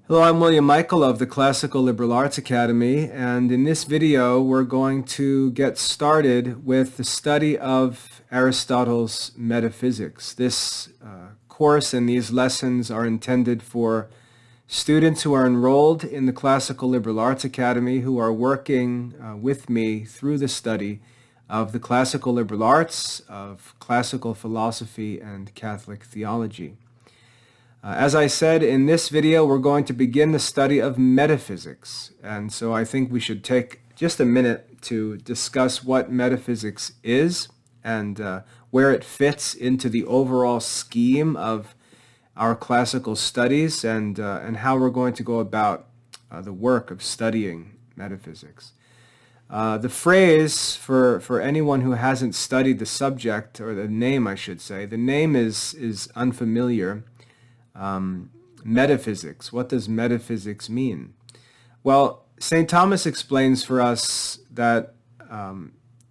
Hello, I'm William Michael of the Classical Liberal Arts Academy, and in this video we're going to get started with the study of Aristotle's Metaphysics. This course and these lessons are intended for students who are enrolled in the Classical Liberal Arts Academy who are working with me through the study of the Classical Liberal Arts, of classical philosophy, and Catholic theology. As I said, in this video, we're going to begin the study of metaphysics. And so I think we should take just a minute to discuss what metaphysics is and where it fits into the overall scheme of our classical studies and how we're going to go about the work of studying metaphysics. The phrase, for anyone who hasn't studied the subject, or the name I should say, the name is unfamiliar. Metaphysics. What does metaphysics mean? Well, St. Thomas explains for us that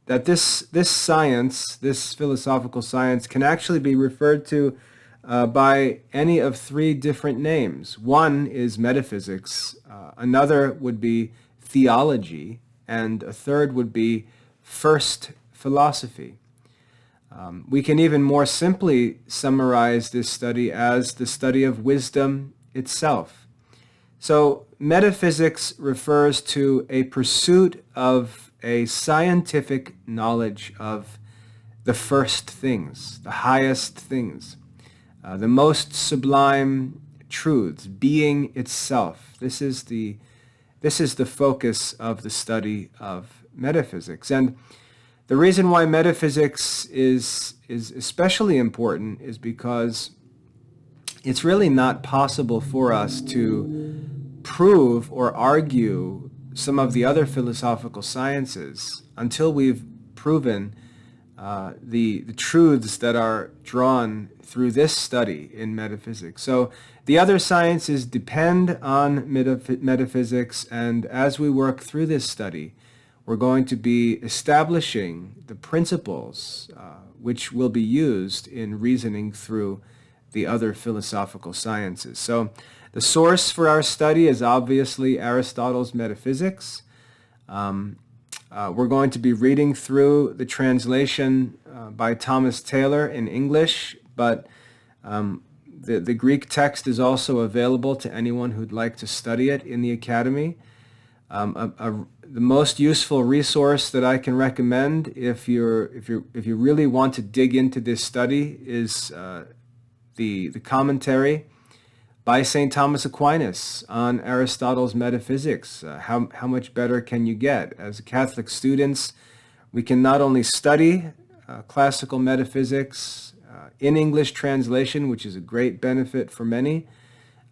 this science, this philosophical science, can actually be referred to by any of three different names. One is metaphysics, another would be theology, and a third would be first philosophy. We can even more simply summarize this study as the study of wisdom itself. So metaphysics refers to a pursuit of a scientific knowledge of the first things, the highest things, the most sublime truths, being itself. This is the focus of the study of metaphysics. And the reason why metaphysics is especially important is because it's really not possible for us to prove or argue some of the other philosophical sciences until we've proven the truths that are drawn through this study in metaphysics. So the other sciences depend on metaphysics, and as we work through this study, we're going to be establishing the principles which will be used in reasoning through the other philosophical sciences. So the source for our study is obviously Aristotle's Metaphysics. We're going to be reading through the translation by Thomas Taylor in English, but the Greek text is also available to anyone who'd like to study it in the Academy. The most useful resource that I can recommend if you really want to dig into this study is the commentary by St. Thomas Aquinas on Aristotle's Metaphysics. How much better can you get? As Catholic students, we can not only study classical metaphysics in English translation, which is a great benefit for many,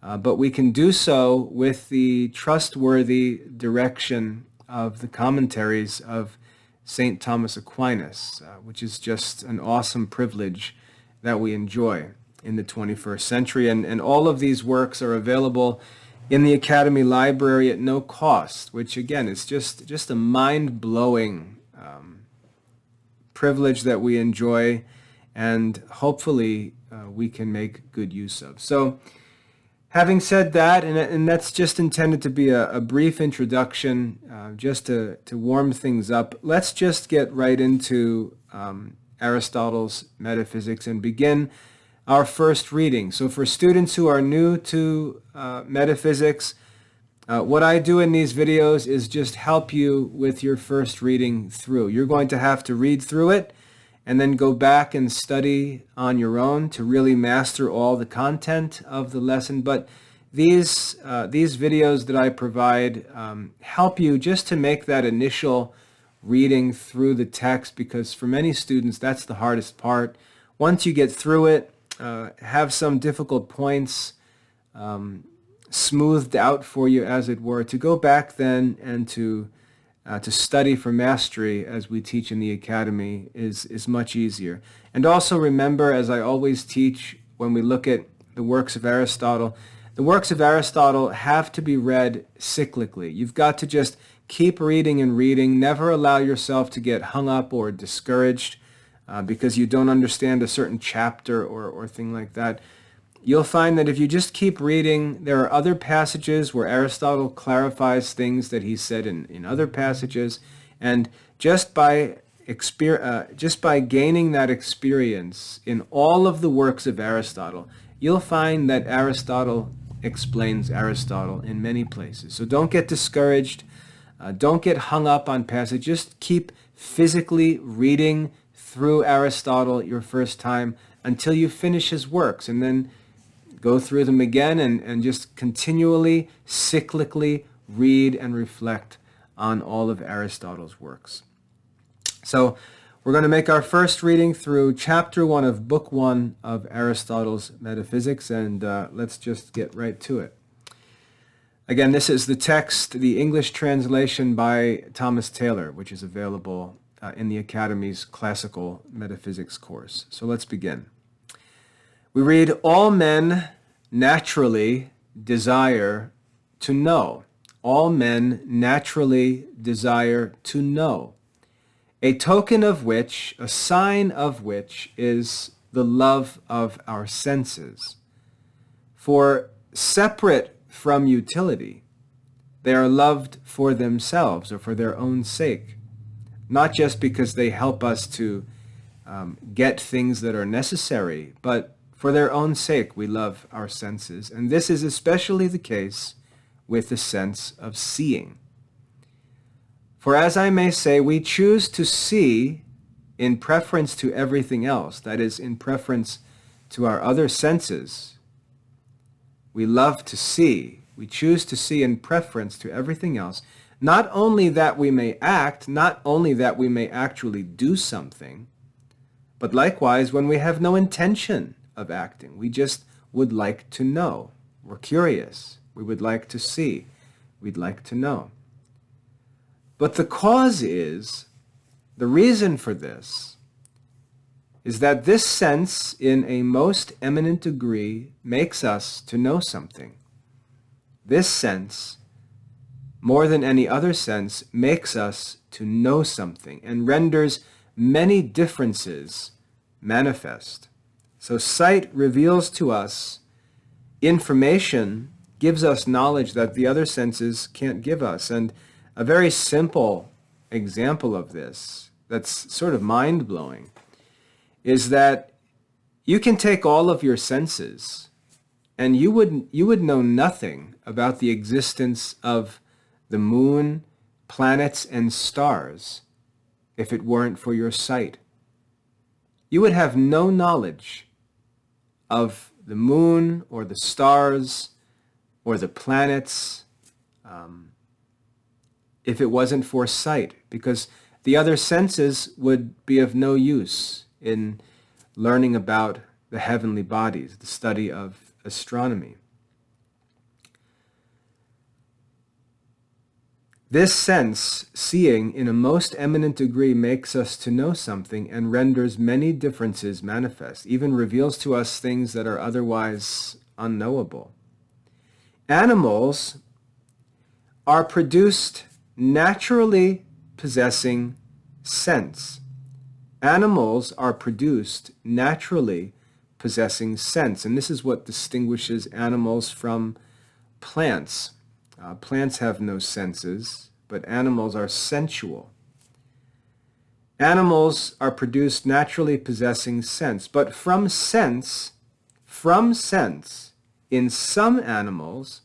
but we can do so with the trustworthy direction of the commentaries of St. Thomas Aquinas, which is just an awesome privilege that we enjoy in the 21st century. And all of these works are available in the Academy Library at no cost, which again is just a mind-blowing privilege that we enjoy, and hopefully we can make good use of. So having said that, and that's just intended to be a brief introduction, just to warm things up, let's just get right into Aristotle's Metaphysics and begin our first reading. So for students who are new to metaphysics, what I do in these videos is just help you with your first reading through. You're going to have to read through it and then go back and study on your own to really master all the content of the lesson. But these videos that I provide help you just to make that initial reading through the text, because for many students that's the hardest part. Once you get through it, have some difficult points smoothed out for you, as it were, to go back then and to study for mastery, as we teach in the Academy, is much easier. And also remember, as I always teach when we look at the works of Aristotle, the works of Aristotle have to be read cyclically. You've got to just keep reading and reading, never allow yourself to get hung up or discouraged because you don't understand a certain chapter or thing like that. you'll find that if you just keep reading, there are other passages where Aristotle clarifies things that he said in other passages, and just by gaining that experience in all of the works of Aristotle, you'll find that Aristotle explains Aristotle in many places. So don't get discouraged. Don't get hung up on passages. Just keep physically reading through Aristotle your first time until you finish his works, and then go through them again and just continually, cyclically read and reflect on all of Aristotle's works. So we're going to make our first reading through Chapter 1 of Book 1 of Aristotle's Metaphysics, and let's just get right to it. Again, this is the text, the English translation by Thomas Taylor, which is available in the Academy's Classical Metaphysics course. So let's begin. We read, all men naturally desire to know. All men naturally desire to know. A token of which, a sign of which, is the love of our senses. For separate from utility, they are loved for themselves or for their own sake, not just because they help us to get things that are necessary, but for their own sake we love our senses. And this is especially the case with the sense of seeing. For as I may say, we choose to see in preference to everything else, that is, in preference to our other senses. We love to see. We choose to see in preference to everything else, not only that we may act, not only that we may actually do something, but likewise when we have no intention of acting. We just would like to know. We're curious. We would like to see. We'd like to know. But the cause is, the reason for this, is that this sense in a most eminent degree makes us to know something. This sense, more than any other sense, makes us to know something and renders many differences manifest. So sight reveals to us information, gives us knowledge that the other senses can't give us. And a very simple example of this that's sort of mind-blowing is that you can take all of your senses and you would know nothing about the existence of the moon, planets, and stars if it weren't for your sight. You would have no knowledge of the moon or the stars or the planets if it wasn't for sight, because the other senses would be of no use in learning about the heavenly bodies, the study of astronomy. This sense, seeing in a most eminent degree, makes us to know something and renders many differences manifest, even reveals to us things that are otherwise unknowable. Animals are produced naturally possessing sense. Animals are produced naturally possessing sense, and this is what distinguishes animals from plants. Plants have no senses, but animals are sensual. Animals are produced naturally possessing sense, but from sense, in some animals,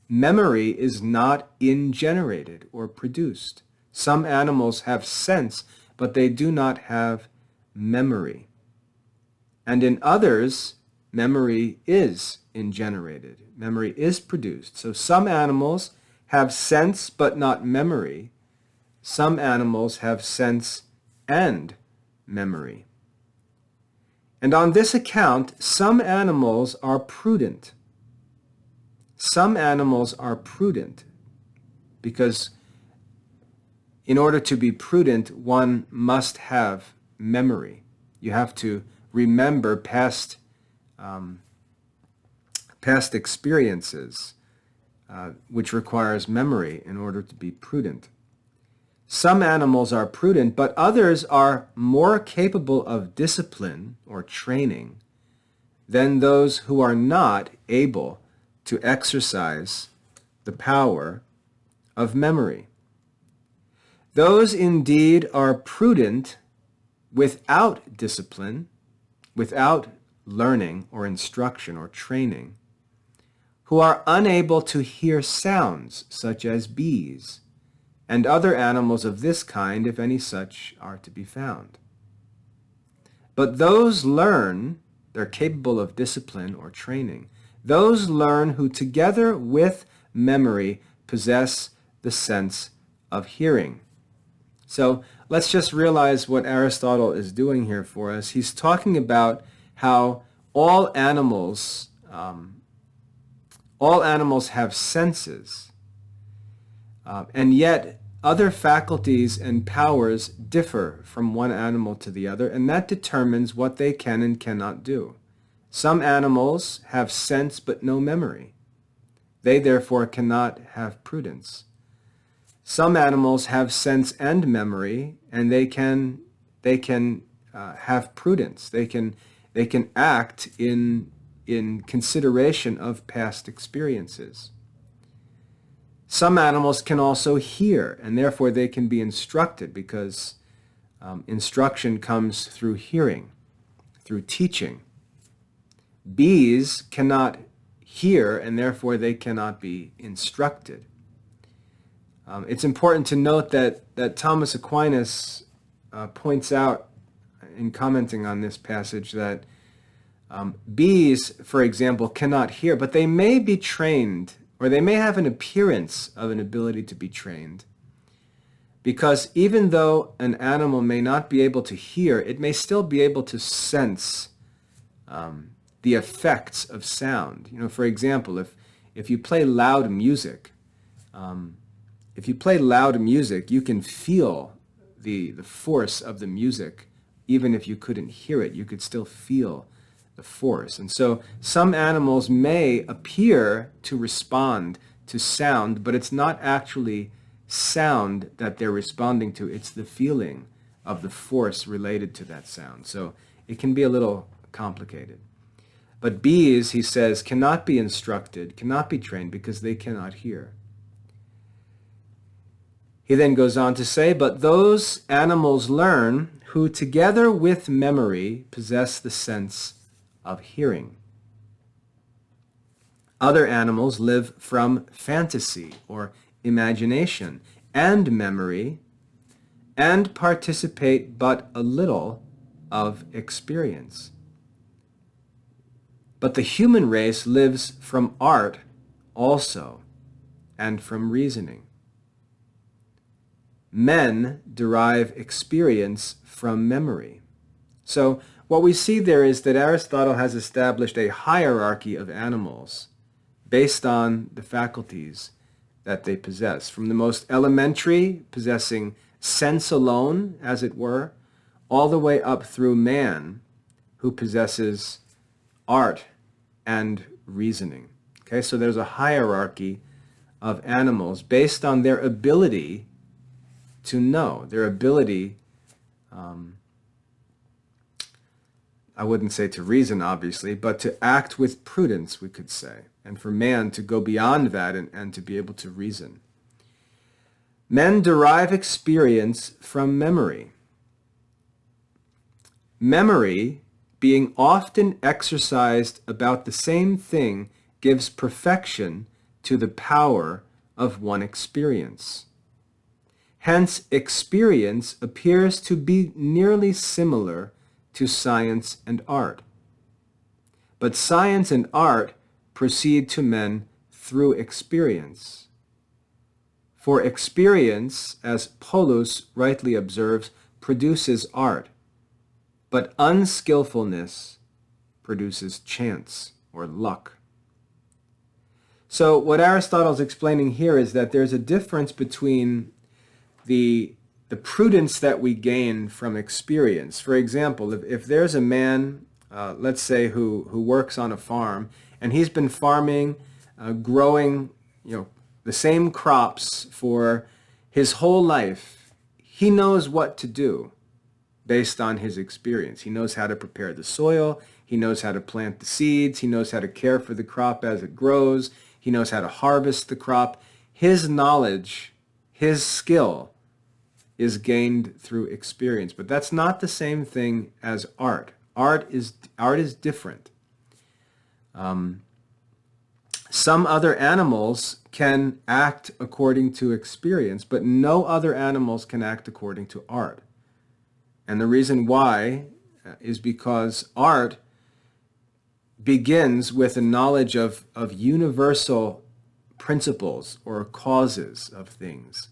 memory is not ingenerated or produced. Some animals have sense, but they do not have memory. And in others, memory is ingenerated. Memory is produced. So some animals have sense but not memory. Some animals have sense and memory. And on this account, some animals are prudent. Some animals are prudent because in order to be prudent, one must have memory. You have to remember past experiences, which requires memory in order to be prudent. Some animals are prudent, but others are more capable of discipline or training than those who are not able to exercise the power of memory. Those indeed are prudent without discipline, without learning or instruction or training, who are unable to hear sounds such as bees and other animals of this kind, if any such are to be found. But those learn, they're capable of discipline or training, those learn who together with memory possess the sense of hearing. So let's just realize what Aristotle is doing here for us. He's talking about how all animals have senses, and yet other faculties and powers differ from one animal to the other, and that determines what they can and cannot do. Some animals have sense but no memory. They therefore cannot have prudence. Some animals have sense and memory, and they can have prudence. They can act in consideration of past experiences. Some animals can also hear, and therefore they can be instructed, because instruction comes through hearing, through teaching. Bees cannot hear, and therefore they cannot be instructed. It's important to note that Thomas Aquinas points out in commenting on this passage that bees, for example, cannot hear, but they may be trained, or they may have an appearance of an ability to be trained, because even though an animal may not be able to hear, it may still be able to sense the effects of sound. You know, for example, if you play loud music, you can feel the force of the music. Even if you couldn't hear it, you could still feel the force. And so some animals may appear to respond to sound, but it's not actually sound that they're responding to. It's the feeling of the force related to that sound. So it can be a little complicated. But bees, he says, cannot be instructed, cannot be trained, because they cannot hear. He then goes on to say, but those animals learn who together with memory possess the sense of hearing. Other animals live from fantasy or imagination and memory, and participate but a little of experience. But the human race lives from art also, and from reasoning. Men derive experience from memory. So what we see there is that Aristotle has established a hierarchy of animals based on the faculties that they possess, from the most elementary, possessing sense alone, as it were, all the way up through man, who possesses art and reasoning. Okay, so there's a hierarchy of animals based on their ability to know, their ability, I wouldn't say to reason, obviously, but to act with prudence, we could say, and for man to go beyond that and to be able to reason. Men derive experience from memory. Memory, being often exercised about the same thing, gives perfection to the power of one experience. Hence, experience appears to be nearly similar to science and art. But science and art proceed to men through experience. For experience, as Polus rightly observes, produces art, but unskillfulness produces chance or luck. So what Aristotle's explaining here is that there's a difference between the prudence that we gain from experience. For example, if there's a man, let's say, who works on a farm, and he's been farming, growing, the same crops for his whole life, he knows what to do based on his experience. He knows how to prepare the soil. He knows how to plant the seeds. He knows how to care for the crop as it grows. He knows how to harvest the crop. His knowledge, his skill is gained through experience. But that's not the same thing as art. Art is different. Some other animals can act according to experience, but no other animals can act according to art. And the reason why is because art begins with a knowledge of universal principles or causes of things.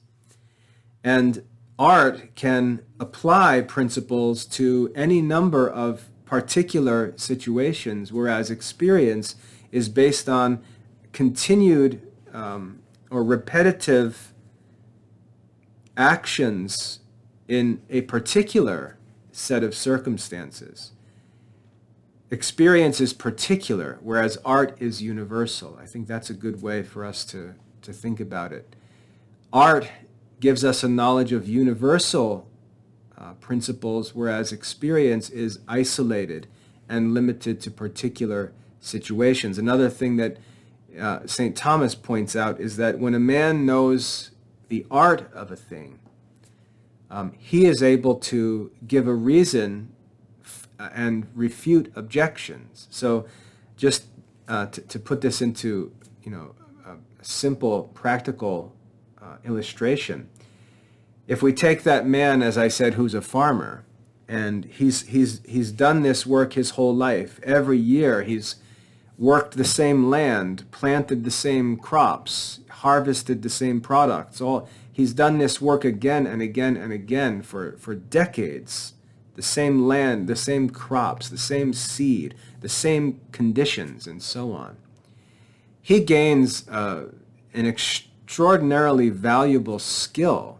And art can apply principles to any number of particular situations, whereas experience is based on continued or repetitive actions in a particular set of circumstances. Experience is particular, whereas art is universal. I think that's a good way for us to think about it. Art gives us a knowledge of universal principles, whereas experience is isolated and limited to particular situations. Another thing that St. Thomas points out is that when a man knows the art of a thing, he is able to give a reason and refute objections. So just to put this into a simple, practical illustration, if we take that man, as I said, who's a farmer, and he's done this work his whole life. Every year he's worked the same land, planted the same crops, harvested the same products. He's done this work again and again and again for decades. The same land, the same crops, the same seed, the same conditions, and so on. He gains an extraordinarily valuable skill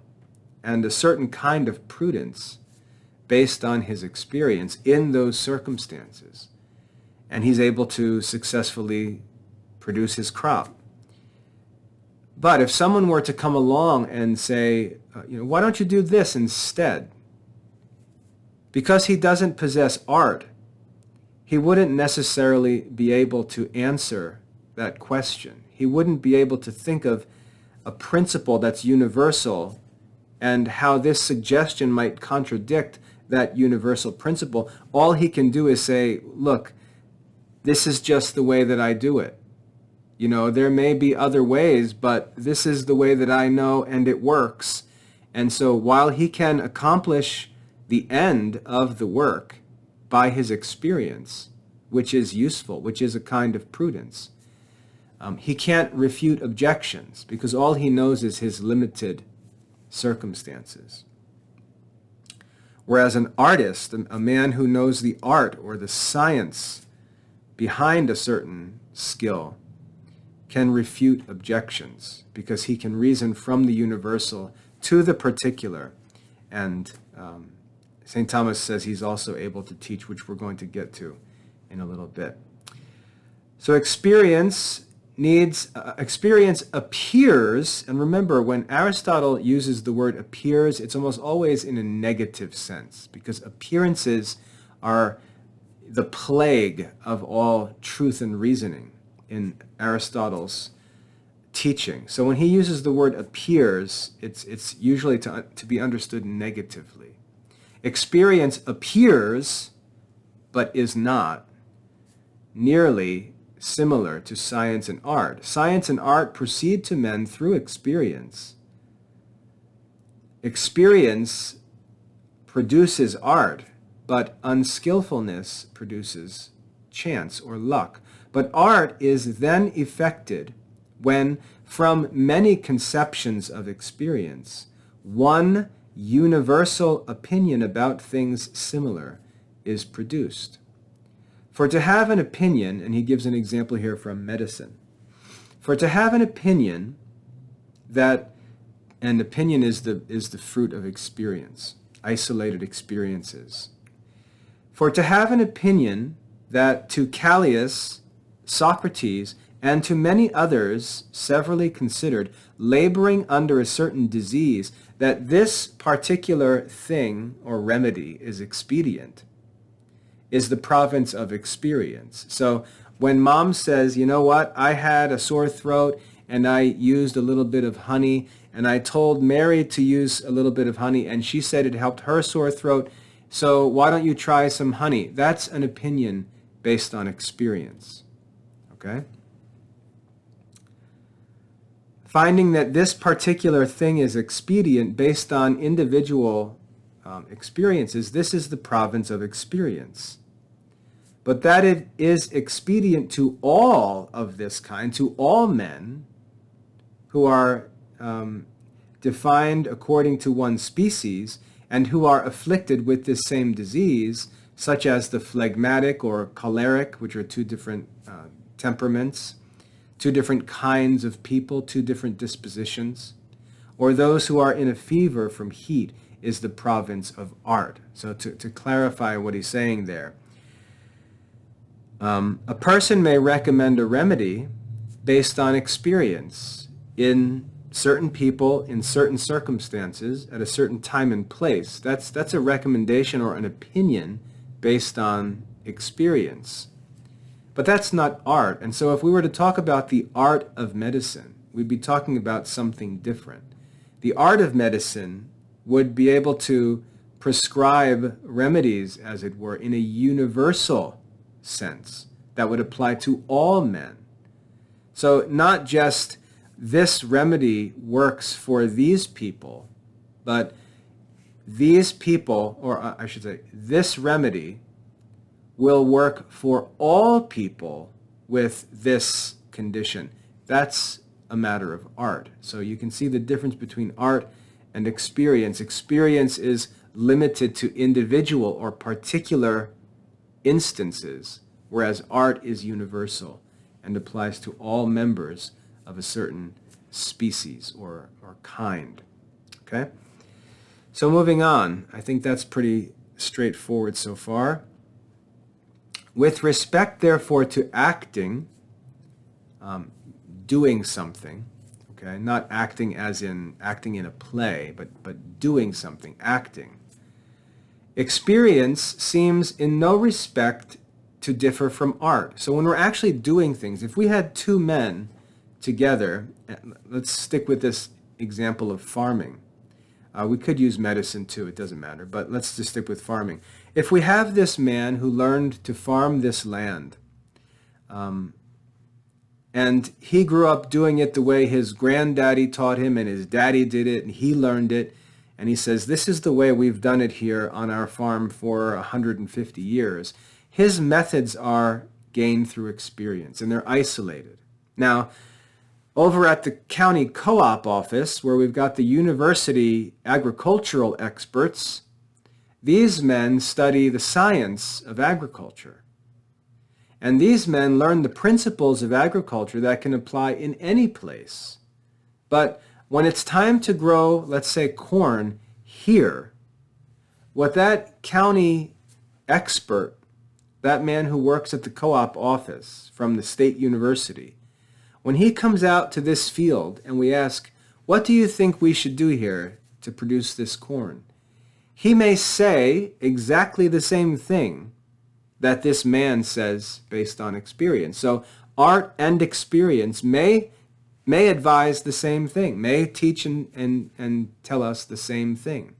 and a certain kind of prudence based on his experience in those circumstances. And he's able to successfully produce his crop. But if someone were to come along and say, why don't you do this instead? Because he doesn't possess art, he wouldn't necessarily be able to answer that question. He wouldn't be able to think of a principle that's universal and how this suggestion might contradict that universal principle. All he can do is say, look, this is just the way that I do it. There may be other ways, but this is the way that I know, and it works. And so while he can accomplish the end of the work by his experience, which is useful, which is a kind of prudence, he can't refute objections because all he knows is his limited circumstances. Whereas an artist, a man who knows the art or the science behind a certain skill, can refute objections because he can reason from the universal to the particular. And St. Thomas says he's also able to teach, which we're going to get to in a little bit. So experience appears, and remember, when Aristotle uses the word appears, it's almost always in a negative sense, because appearances are the plague of all truth and reasoning in Aristotle's teaching. So when he uses the word appears, it's usually to be understood negatively. Experience appears, but is not nearly similar to science and art. Science and art proceed to men through experience. Experience produces art, but unskillfulness produces chance or luck. But art is then effected when, from many conceptions of experience, one universal opinion about things similar is produced. For to have an opinion, and he gives an example here from medicine, for to have an opinion that, and opinion is the fruit of experience, isolated experiences. For to have an opinion that to Callias, Socrates, and to many others severally considered, laboring under a certain disease, that this particular thing or remedy is expedient, is the province of experience. So when mom says, you know what, I had a sore throat and I used a little bit of honey, and I told Mary to use a little bit of honey, and she said it helped her sore throat, so why don't you try some honey? That's an opinion based on experience. Okay? Finding that this particular thing is expedient based on individual experiences, this is the province of experience. But that it is expedient to all of this kind, to all men who are defined according to one species and who are afflicted with this same disease, such as the phlegmatic or choleric, which are two different temperaments, two different kinds of people, two different dispositions, or those who are in a fever from heat, is the province of art. So to clarify what he's saying there, a person may recommend a remedy based on experience in certain people, in certain circumstances, at a certain time and place. That's a recommendation or an opinion based on experience. But that's not art. And so if we were to talk about the art of medicine, we'd be talking about something different. The art of medicine would be able to prescribe remedies, as it were, in a universal sense that would apply to all men. So not just this remedy works for these people, but these people, or I should say, this remedy will work for all people with this condition. That's a matter of art. So you can see the difference between art and experience. Experience is limited to individual or particular instances, whereas art is universal and applies to all members of a certain species or kind. Okay? So moving on, I think that's pretty straightforward so far. With respect, therefore, to acting, doing something, okay, not acting as in acting in a play, but doing something, acting. Experience seems in no respect to differ from art. So when we're actually doing things, if we had two men together, let's stick with this example of farming. We could use medicine too, it doesn't matter, but let's just stick with farming. If we have this man who learned to farm this land, and he grew up doing it the way his granddaddy taught him and his daddy did it, and he learned it, and he says, this is the way we've done it here on our farm for 150 years. His methods are gained through experience, and they're isolated. Now, over at the county co-op office, where we've got the university agricultural experts, these men study the science of agriculture. And these men learn the principles of agriculture that can apply in any place. But when it's time to grow, let's say, corn here, what that county expert, that man who works at the co-op office from the state university, when he comes out to this field and we ask, what do you think we should do here to produce this corn? He may say exactly the same thing that this man says based on experience. So art and experience may advise the same thing, may teach and tell us the same thing.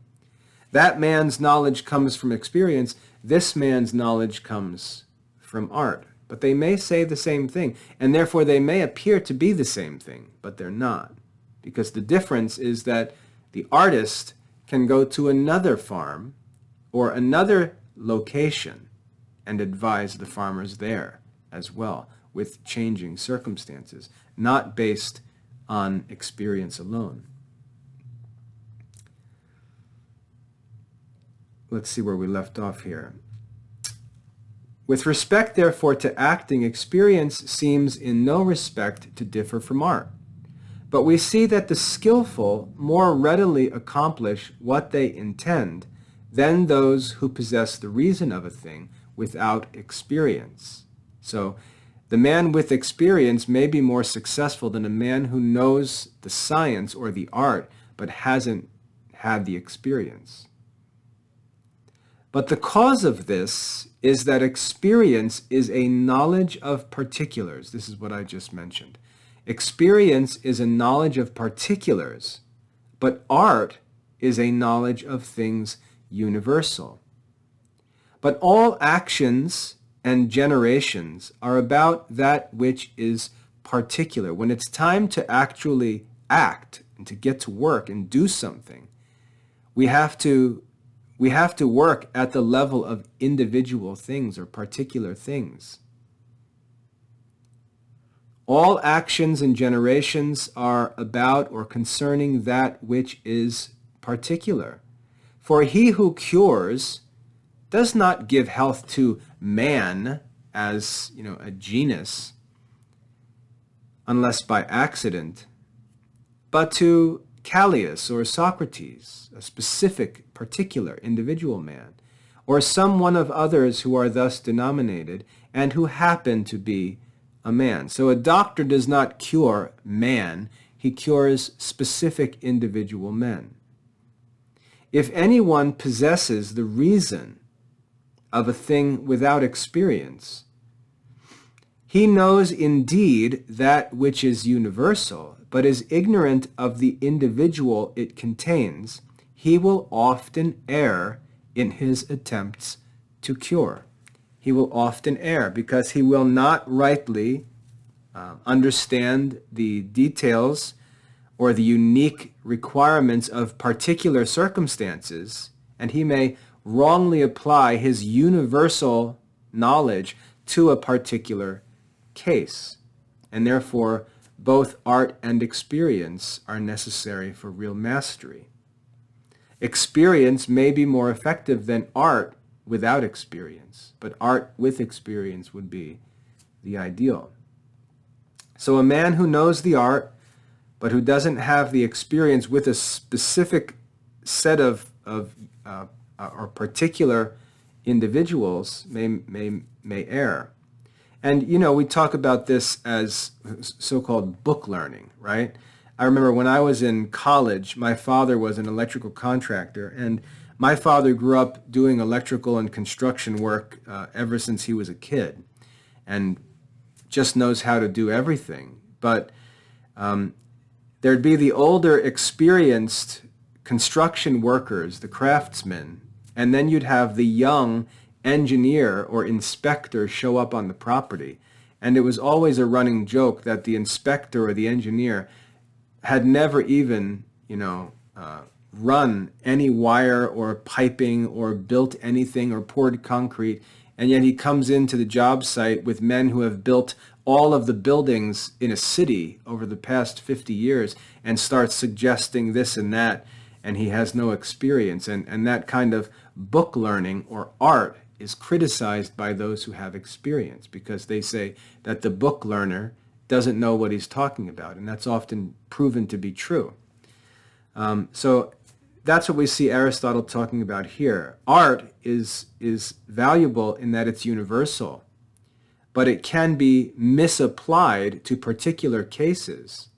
That man's knowledge comes from experience. This man's knowledge comes from art. But they may say the same thing, and therefore they may appear to be the same thing, but they're not. Because the difference is that the artist can go to another farm or another location and advise the farmers there as well with changing circumstances, not based on experience alone. Let's see where we left off here. With respect, therefore, to acting, experience seems in no respect to differ from art. But we see that the skillful more readily accomplish what they intend than those who possess the reason of a thing without experience. So the man with experience may be more successful than a man who knows the science or the art but hasn't had the experience. But the cause of this is that experience is a knowledge of particulars. This is what I just mentioned. Experience is a knowledge of particulars, but art is a knowledge of things universal. But all actions and generations are about that which is particular. When it's time to actually act and to get to work and do something, we have to work at the level of individual things or particular things. All actions and generations are about or concerning that which is particular. For he who cures does not give health to man as, a genus, unless by accident, but to Callias or Socrates, a specific, particular, individual man, or some one of others who are thus denominated and who happen to be a man. So a doctor does not cure man, he cures specific individual men. If anyone possesses the reason of a thing without experience, he knows indeed that which is universal, but is ignorant of the individual it contains, he will often err in his attempts to cure. He will often err because he will not rightly understand the details or the unique requirements of particular circumstances, and he may wrongly apply his universal knowledge to a particular case. And therefore, both art and experience are necessary for real mastery. Experience may be more effective than art without experience, but art with experience would be the ideal. So a man who knows the art, but who doesn't have the experience with a specific set of or particular individuals may err. And, we talk about this as so-called book learning, right? I remember when I was in college, my father was an electrical contractor, and my father grew up doing electrical and construction work ever since he was a kid, and just knows how to do everything. But there'd be the older, experienced construction workers, the craftsmen, and then you'd have the young engineer or inspector show up on the property. And it was always a running joke that the inspector or the engineer had never even, run any wire or piping or built anything or poured concrete. And yet he comes into the job site with men who have built all of the buildings in a city over the past 50 years and starts suggesting this and that, and he has no experience. And that kind of book learning or art is criticized by those who have experience because they say that the book learner doesn't know what he's talking about, and that's often proven to be true. So that's what we see Aristotle talking about here. Art is valuable in that it's universal, but it can be misapplied to particular cases,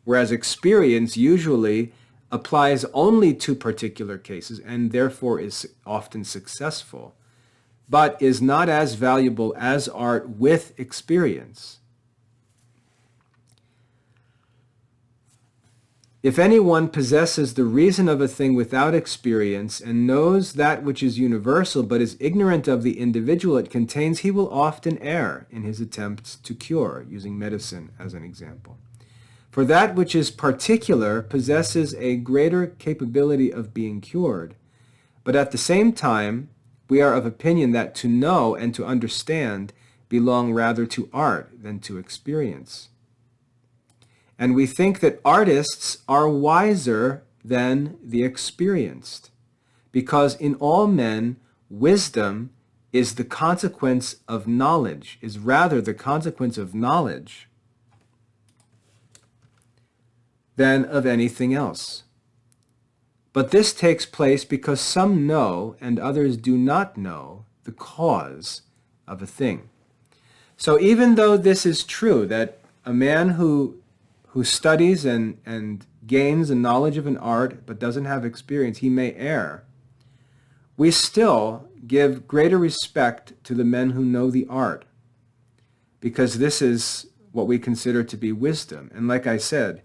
whereas experience usually applies only to particular cases and therefore is often successful, but is not as valuable as art with experience. If anyone possesses the reason of a thing without experience and knows that which is universal but is ignorant of the individual it contains, he will often err in his attempts to cure, using medicine as an example. For that which is particular possesses a greater capability of being cured, but at the same time, we are of opinion that to know and to understand belong rather to art than to experience. And we think that artists are wiser than the experienced, because in all men, wisdom is the consequence of knowledge, is rather the consequence of knowledge than of anything else. But this takes place because some know and others do not know the cause of a thing. So even though this is true, that a man who studies and gains a knowledge of an art but doesn't have experience, he may err, we still give greater respect to the men who know the art, because this is what we consider to be wisdom. And like I said,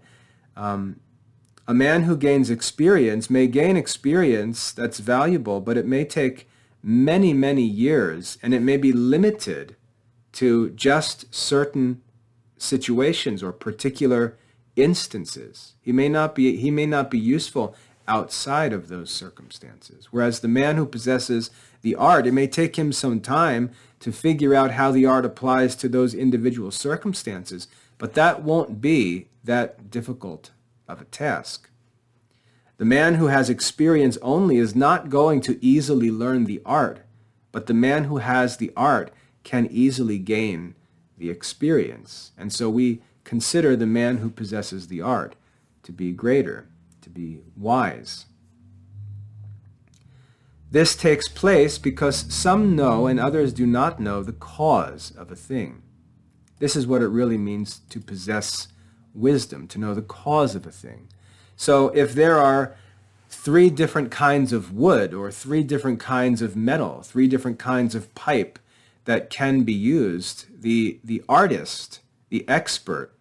a man who gains experience may gain experience that's valuable, but it may take many, many years, and it may be limited to just certain situations or particular instances. He may not be useful outside of those circumstances. Whereas the man who possesses the art, it may take him some time to figure out how the art applies to those individual circumstances, but that won't be that difficult of a task. The man who has experience only is not going to easily learn the art, but the man who has the art can easily gain the experience. And so we consider the man who possesses the art to be greater, to be wise. This takes place because some know and others do not know the cause of a thing. This is what it really means to possess wisdom, to know the cause of a thing. So if there are 3 different kinds of wood or 3 different kinds of metal, 3 different kinds of pipe that can be used, the artist, the expert,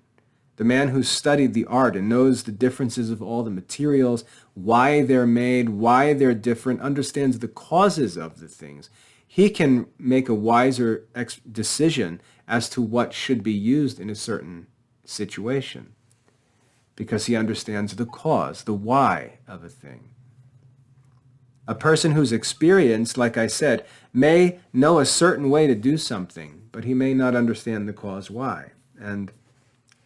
the man who studied the art and knows the differences of all the materials, why they're made, why they're different, understands the causes of the things, he can make a wiser decision as to what should be used in a certain situation, because he understands the cause, the why of a thing. A person who's experienced, like I said, may know a certain way to do something, but he may not understand the cause why. And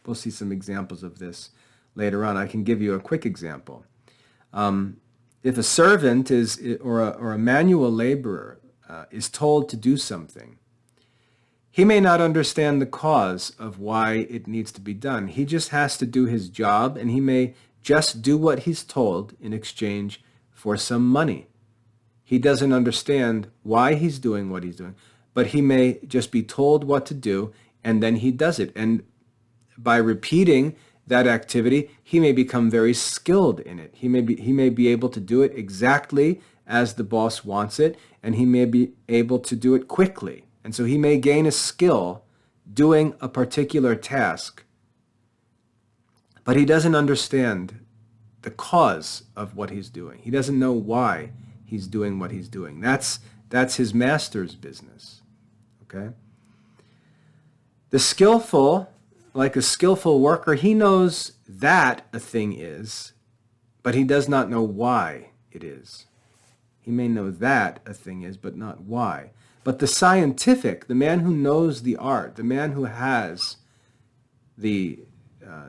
we'll see some examples of this later on. I can give you a quick example. If a servant or a manual laborer is told to do something, he may not understand the cause of why it needs to be done. He just has to do his job, and he may just do what he's told in exchange for some money. He doesn't understand why he's doing what he's doing, but he may just be told what to do, and then he does it. And by repeating that activity, he may become very skilled in it. He may be able to do it exactly as the boss wants it, and he may be able to do it quickly. And so he may gain a skill doing a particular task, but he doesn't understand the cause of what he's doing. He doesn't know why he's doing what he's doing. That's his master's business. Okay? The skillful, like a skillful worker, he knows that a thing is, but he does not know why it is. He may know that a thing is, but not why. But the scientific, the man who knows the art, the man who has the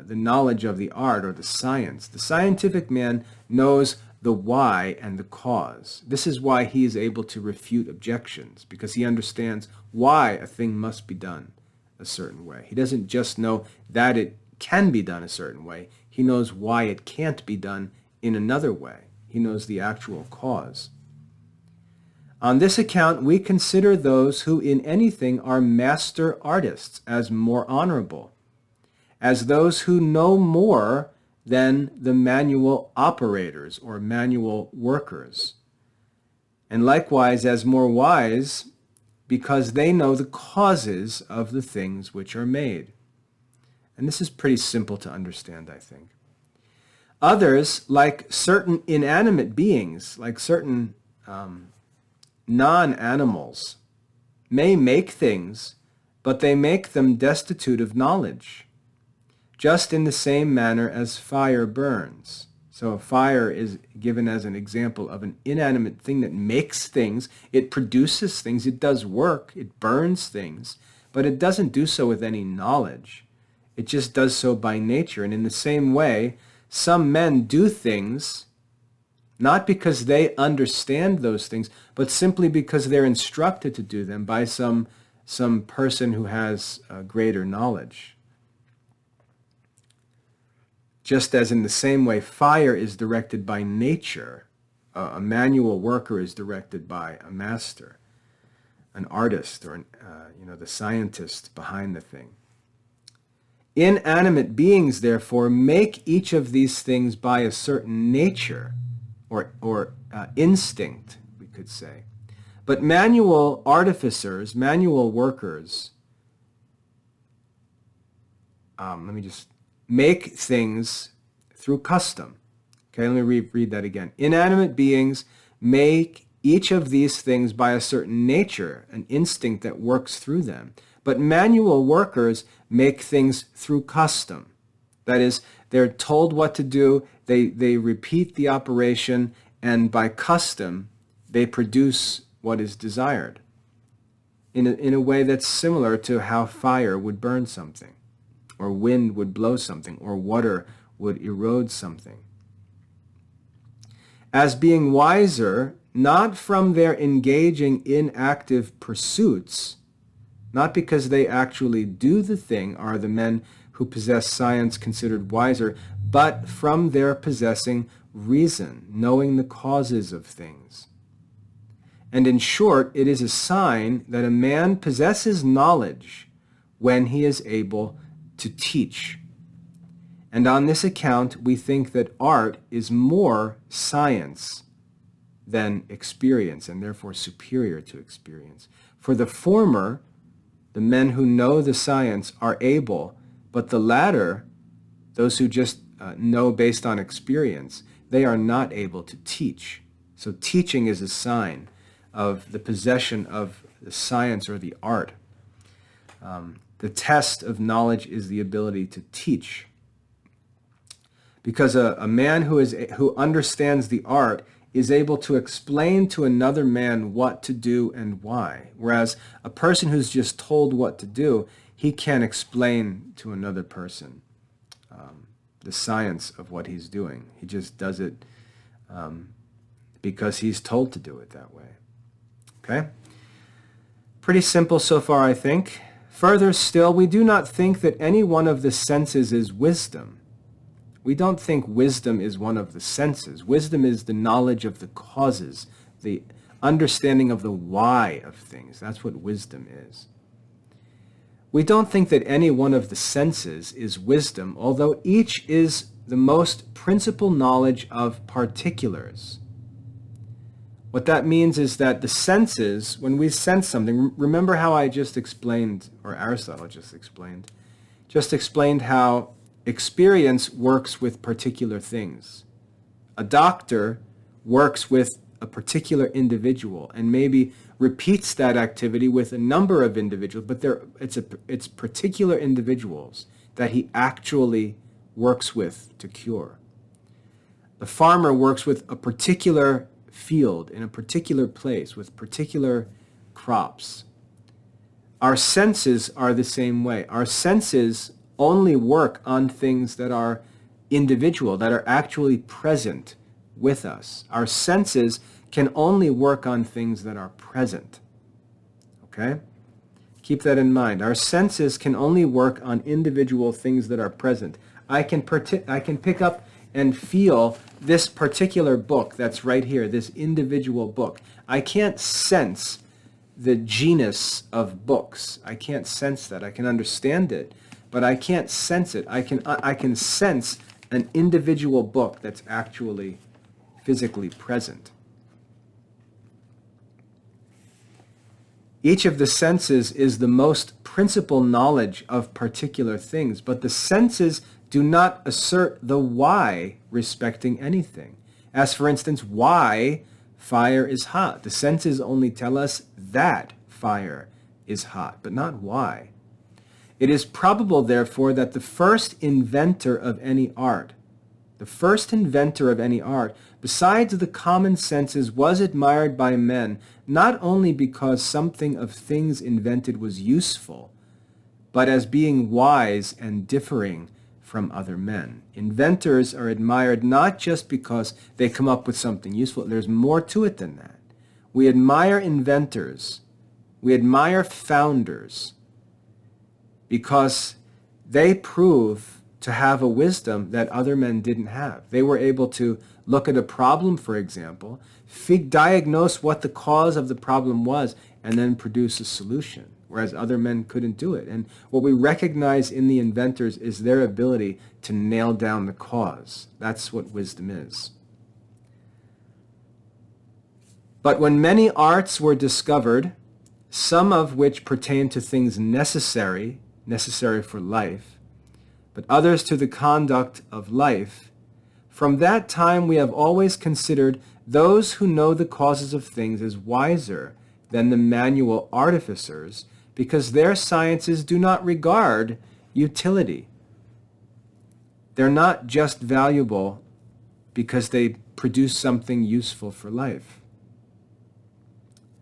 knowledge of the art or the scientific man knows the why and the cause. This is why he is able to refute objections, because he understands why a thing must be done a certain way. He doesn't just know that it can be done a certain way. He knows why it can't be done in another way. He knows the actual cause. On this account, we consider those who in anything are master artists as more honorable, as those who know more than the manual operators or manual workers, and likewise as more wise, because they know the causes of the things which are made. And this is pretty simple to understand, I think. Others, like certain inanimate beings, like certain non-animals, may make things, but they make them destitute of knowledge, just in the same manner as fire burns. So fire is given as an example of an inanimate thing that makes things. It produces things. It does work. It burns things. But it doesn't do so with any knowledge. It just does so by nature. And in the same way, some men do things not because they understand those things, but simply because they're instructed to do them by some person who has greater knowledge. Just as in the same way fire is directed by nature, a manual worker is directed by a master, an artist, or the scientist behind the thing. Inanimate beings, therefore, make each of these things by a certain nature or instinct, we could say. But manual artificers, manual workers, let me just make things through custom. Okay, let me read that again. Inanimate beings make each of these things by a certain nature, an instinct that works through them. But manual workers make things through custom. That is, they're told what to do, they repeat the operation, and by custom, they produce what is desired in a way that's similar to how fire would burn something, or wind would blow something, or water would erode something. As being wiser, not from their engaging in active pursuits, not because they actually do the thing are the men who possess science considered wiser, but from their possessing reason, knowing the causes of things. And in short, it is a sign that a man possesses knowledge when he is able to teach. And on this account, we think that art is more science than experience, and therefore superior to experience. For the former, the men who know the science are able, but the latter, those who just know based on experience, they are not able to teach. So teaching is a sign of the possession of the science or the art. The test of knowledge is the ability to teach. Because a man who understands the art is able to explain to another man what to do and why. Whereas a person who's just told what to do, he can't explain to another person the science of what he's doing. He just does it because he's told to do it that way. Okay? Pretty simple so far, I think. Further still, we do not think that any one of the senses is wisdom. We don't think wisdom is one of the senses. Wisdom is the knowledge of the causes, the understanding of the why of things. That's what wisdom is. We don't think that any one of the senses is wisdom, although each is the most principal knowledge of particulars. What that means is that the senses, when we sense something, remember how I just explained, or Aristotle just explained how experience works with particular things. A doctor works with a particular individual and maybe repeats that activity with a number of individuals, but it's particular individuals that he actually works with to cure. The farmer works with a particular field in a particular place with particular crops. Our senses are the same way. Our senses only work on things that are individual, that are actually present with us. Our senses can only work on things that are present. Okay? Keep that in mind. Our senses can only work on individual things that are present. I can pick up and feel this particular book that's right here, this individual book. I can't sense the genus of books. I can't sense that. I can understand it, but I can't sense it. I can sense an individual book that's actually physically present. Each of the senses is the most principal knowledge of particular things, but the senses do not assert the why respecting anything. As for instance, why fire is hot. The senses only tell us that fire is hot, but not why. It is probable, therefore, that the first inventor of any art, besides the common senses, was admired by men, not only because something of things invented was useful, but as being wise and differing from other men. Inventors are admired not just because they come up with something useful. There's more to it than that. We admire inventors. We admire founders because they prove to have a wisdom that other men didn't have. They were able to look at a problem, for example, diagnose what the cause of the problem was, and then produce a solution, whereas other men couldn't do it. And what we recognize in the inventors is their ability to nail down the cause. That's what wisdom is. But when many arts were discovered, some of which pertain to things necessary for life, but others to the conduct of life, from that time we have always considered those who know the causes of things as wiser than the manual artificers, because their sciences do not regard utility. They're not just valuable because they produce something useful for life.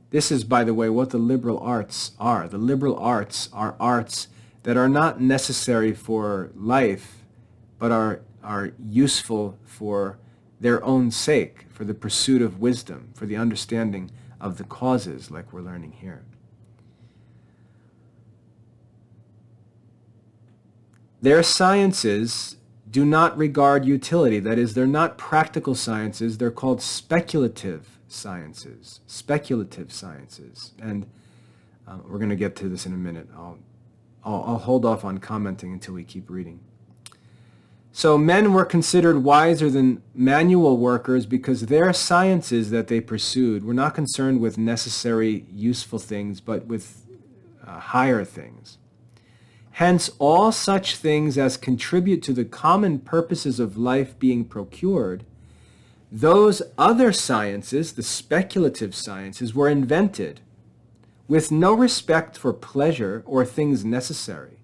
This is, by the way, what the liberal arts are. The liberal arts are arts that are not necessary for life, but are useful for their own sake, for the pursuit of wisdom, for the understanding of the causes, like we're learning here. Their sciences do not regard utility. That is, they're not practical sciences. They're called speculative sciences. Speculative sciences. And we're going to get to this in a minute. I'll hold off on commenting until we keep reading. So men were considered wiser than manual workers because their sciences that they pursued were not concerned with necessary, useful things, but with higher things. Hence, all such things as contribute to the common purposes of life being procured, those other sciences, the speculative sciences, were invented with no respect for pleasure or things necessary.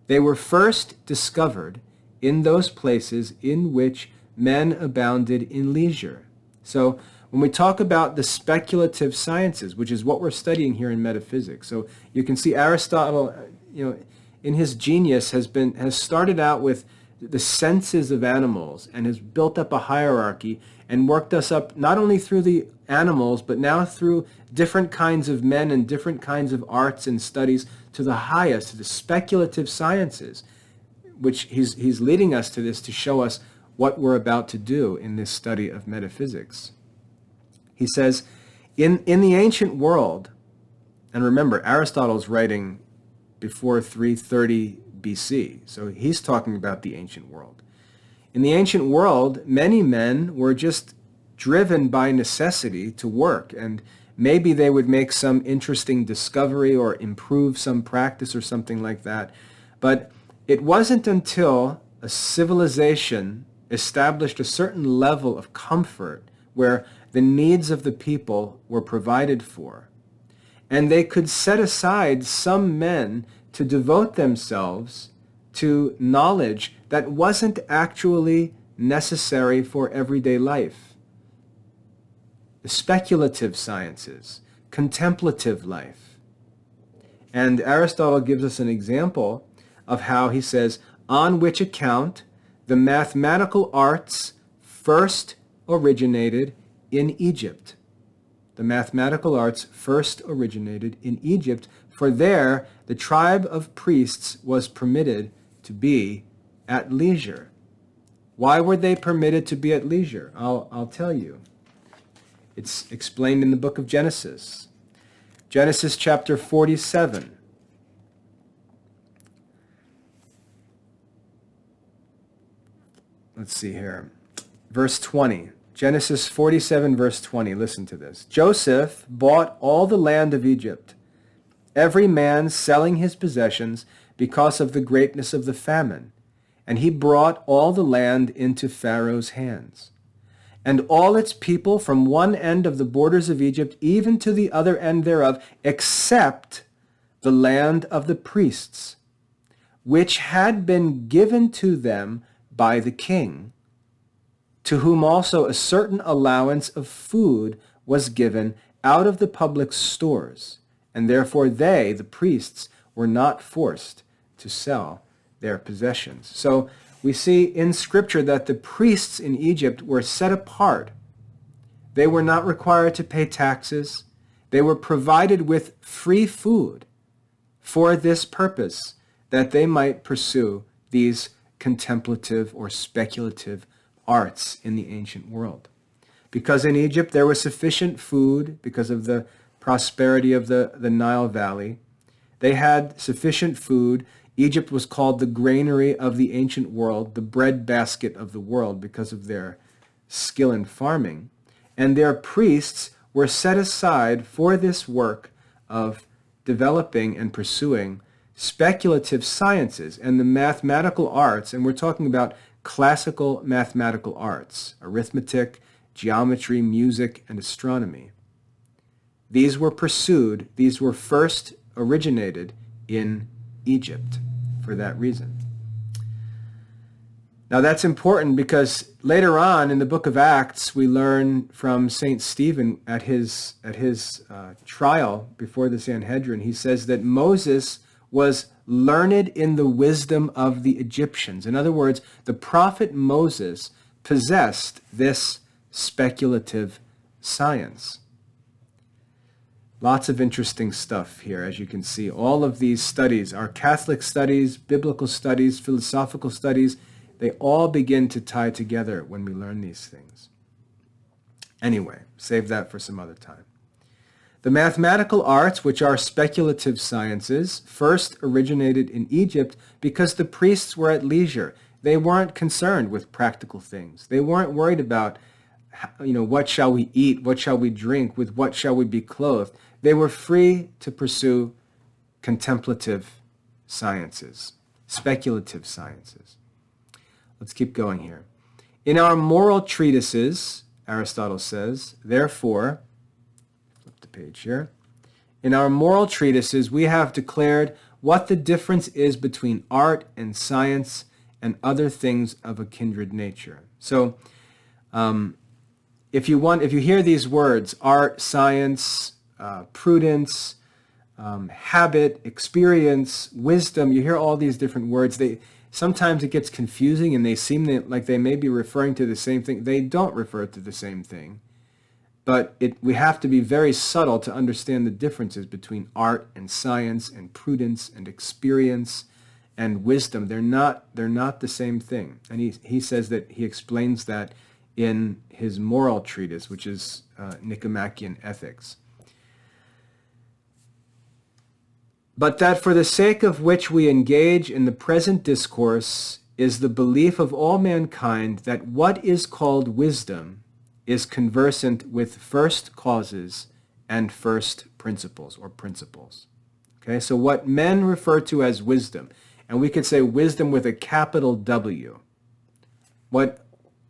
They were first discovered in those places in which men abounded in leisure. So when we talk about the speculative sciences, which is what we're studying here in metaphysics, so you can see Aristotle, in his genius has started out with the senses of animals and has built up a hierarchy and worked us up not only through the animals, but now through different kinds of men and different kinds of arts and studies to the highest, to the speculative sciences, which he's leading us to this to show us what we're about to do in this study of metaphysics. He says, in the ancient world, and remember, Aristotle's writing before 330 BC, so he's talking about the ancient world. In the ancient world, many men were just driven by necessity to work, and maybe they would make some interesting discovery or improve some practice or something like that. But it wasn't until a civilization established a certain level of comfort where the needs of the people were provided for, and they could set aside some men to devote themselves to knowledge that wasn't actually necessary for everyday life. The speculative sciences, contemplative life. And Aristotle gives us an example of how he says, on which account the mathematical arts first originated in Egypt. The mathematical arts first originated in Egypt, for there the tribe of priests was permitted to be at leisure. Why were they permitted to be at leisure? I'll tell you. It's explained in the book of Genesis. Genesis chapter 47. Let's see here. Verse 20. Genesis 47, verse 20. Listen to this. Joseph bought all the land of Egypt, every man selling his possessions because of the greatness of the famine. And he brought all the land into Pharaoh's hands. And all its people from one end of the borders of Egypt even to the other end thereof, except the land of the priests, which had been given to them by the king, to whom also a certain allowance of food was given out of the public stores, and therefore they, the priests, were not forced to sell their possessions. So we see in Scripture that the priests in Egypt were set apart. They were not required to pay taxes. They were provided with free food for this purpose, that they might pursue these contemplative or speculative arts in the ancient world. Because in Egypt there was sufficient food because of the prosperity of the Nile Valley. They had sufficient food. Egypt was called the granary of the ancient world, the breadbasket of the world, because of their skill in farming. And their priests were set aside for this work of developing and pursuing speculative sciences and the mathematical arts, and we're talking about classical mathematical arts, arithmetic, geometry, music, and astronomy. These were pursued, these were first originated in Egypt for that reason. Now that's important because later on in the book of Acts, we learn from St. Stephen at his trial before the Sanhedrin, he says that Moses was learned in the wisdom of the Egyptians. In other words, the prophet Moses possessed this speculative science. Lots of interesting stuff here, as you can see. All of these studies, our Catholic studies, biblical studies, philosophical studies, they all begin to tie together when we learn these things. Anyway, save that for some other time. The mathematical arts, which are speculative sciences, first originated in Egypt because the priests were at leisure. They weren't concerned with practical things. They weren't worried about, what shall we eat, what shall we drink, with what shall we be clothed. They were free to pursue contemplative sciences, speculative sciences. Let's keep going here. In our moral treatises, Aristotle says, therefore, flip the page here. In our moral treatises, we have declared what the difference is between art and science and other things of a kindred nature. So, if you hear these words, art, science, prudence, habit, experience, wisdom, you hear all these different words. Sometimes it gets confusing and they seem like they may be referring to the same thing. They don't refer to the same thing. But we have to be very subtle to understand the differences between art and science and prudence and experience and wisdom. They're not the same thing. And he says that he explains that in his moral treatise, which is Nicomachean Ethics. But that for the sake of which we engage in the present discourse is the belief of all mankind that what is called wisdom is conversant with first causes and first principles or principles. Okay, so what men refer to as wisdom, and we could say wisdom with a capital W, what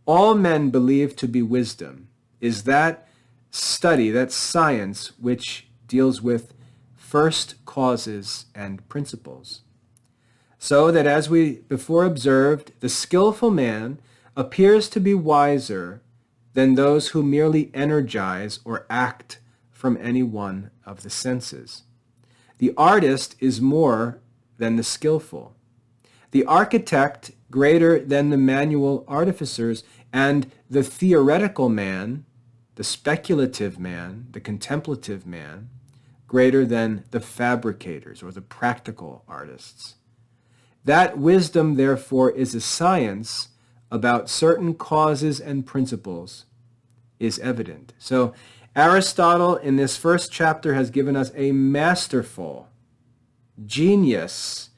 all men believe to be wisdom is that study, that science which deals with first causes and principles. So that as we before observed, the skillful man appears to be wiser than those who merely energize or act from any one of the senses. The artist is more than the skillful, the architect greater than the manual artificers, and the theoretical man, the speculative man, the contemplative man, greater than the fabricators or the practical artists. That wisdom, therefore, is a science about certain causes and principles is evident. So Aristotle in this first chapter has given us a masterful, genius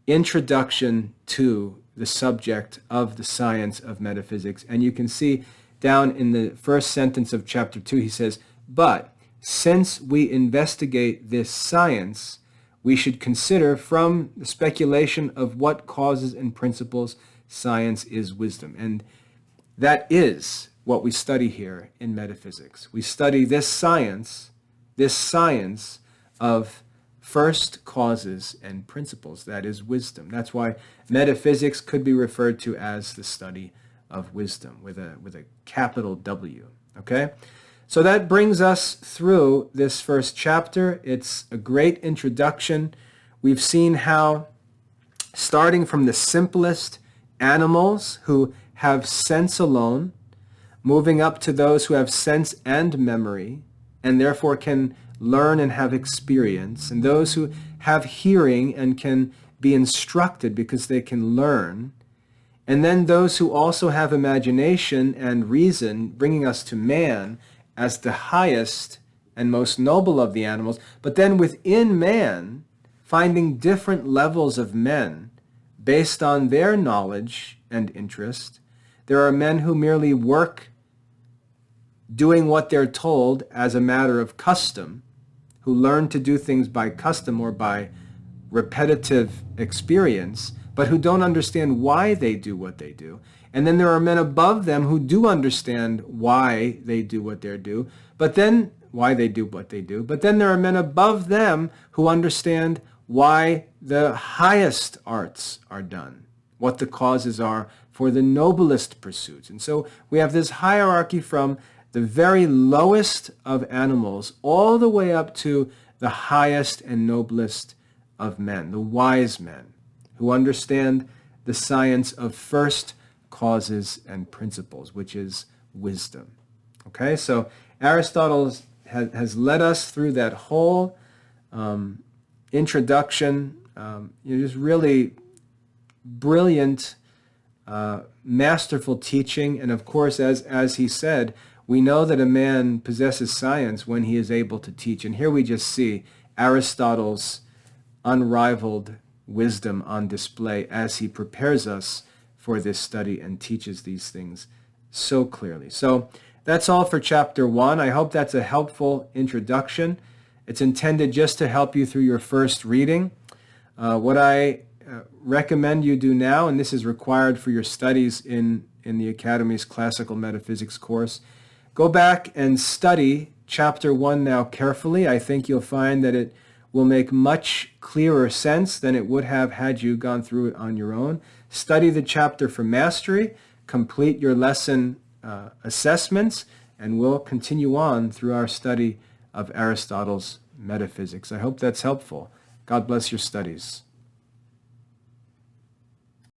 introduction to the subject of the science of metaphysics. And you can see down in the first sentence of chapter 2, he says, but since we investigate this science, we should consider from the speculation of what causes and principles science is wisdom. And that is what we study here in metaphysics. We study this science of first causes and principles. That is wisdom. That's why metaphysics could be referred to as the study of wisdom with a capital W. Okay? So that brings us through this first chapter. It's a great introduction. We've seen how, starting from the simplest animals who have sense alone, moving up to those who have sense and memory, and therefore can learn and have experience, and those who have hearing and can be instructed because they can learn, and then those who also have imagination and reason, bringing us to man as the highest and most noble of the animals, but then within man, finding different levels of men based on their knowledge and interest. There are men who merely work doing what they're told as a matter of custom, who learn to do things by custom or by repetitive experience, but who don't understand why they do what they do. And then there are men above them who do understand why they do what they do, but then there are men above them who understand why the highest arts are done, what the causes are for the noblest pursuits. And so we have this hierarchy from the very lowest of animals all the way up to the highest and noblest of men, the wise men, who understand the science of first causes and principles, which is wisdom. Okay, so Aristotle has led us through that whole introduction, just really brilliant, masterful teaching. And of course, as he said, we know that a man possesses science when he is able to teach. And here we just see Aristotle's unrivaled wisdom on display as he prepares us for this study and teaches these things so clearly. So that's all for chapter 1. I hope that's a helpful introduction. It's intended just to help you through your first reading. What I recommend you do now, and this is required for your studies in the Academy's Classical Metaphysics course, go back and study chapter 1 now carefully. I think you'll find that it will make much clearer sense than it would have had you gone through it on your own. Study the chapter for mastery, complete your lesson assessments, and we'll continue on through our study of Aristotle's metaphysics. I hope that's helpful. God bless your studies.